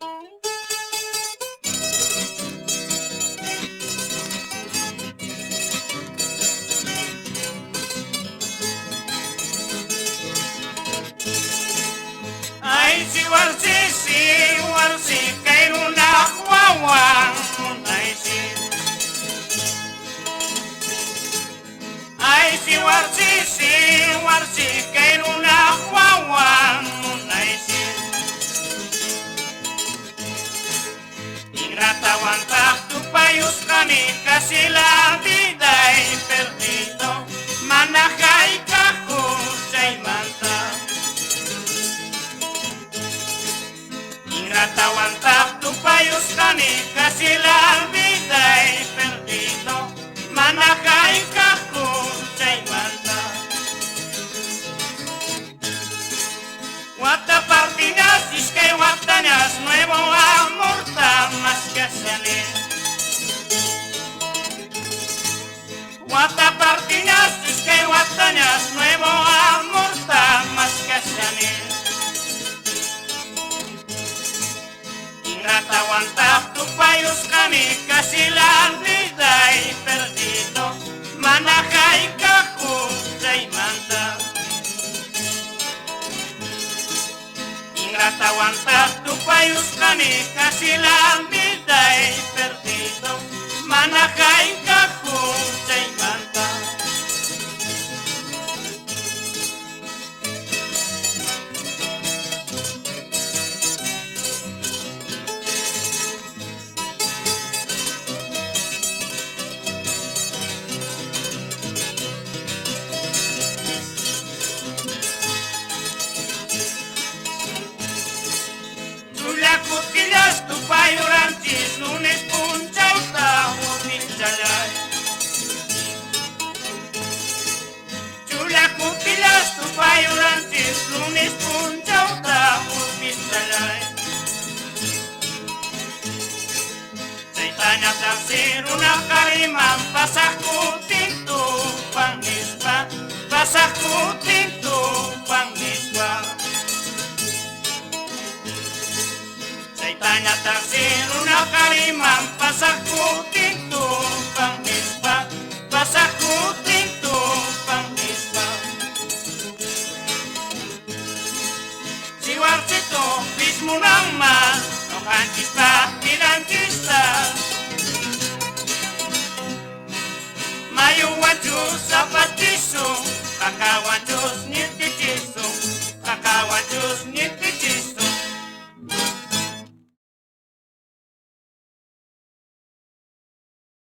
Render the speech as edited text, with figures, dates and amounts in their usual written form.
Ay, si warsi, kairuna huawang munay si. Ay, si warsi, kairuna huawang munay si. Ingratawan tak tupayos kami kasi la vida ay perdido. Manakay ka kung siya'y manta. Ingratawan tak tupayos kami kasi la vida ay perdido. Manakay ka kung siya'y manta. Wata partidas es que watañas nuevo amor tan más que salir. Wata partidas es que watañas nuevo amor tan más que salir. Ingrata aguantar tu payos kami kasi la vida ay perdido. Manakay ka kung siya'y manta. Ingrata aguantar tu payos kami kasi la vida ay perdido. Manakay ka kung siya'y manta. Kutillas tu payurantis lunes punchau tahu bincalay. Chula kutillas tu payurantis lunes punchau tahu bincalay. Ceritanya taksir una karimam pasahku tintu pangispa. Pasahku tintu pangispa. Tanya taksir una karimam pasahku tintu pangispa. Pasahku tintu pangispa. Si warsito bismu nama no kankista tirangkista. Mayu wajus sapatisu kakak wajus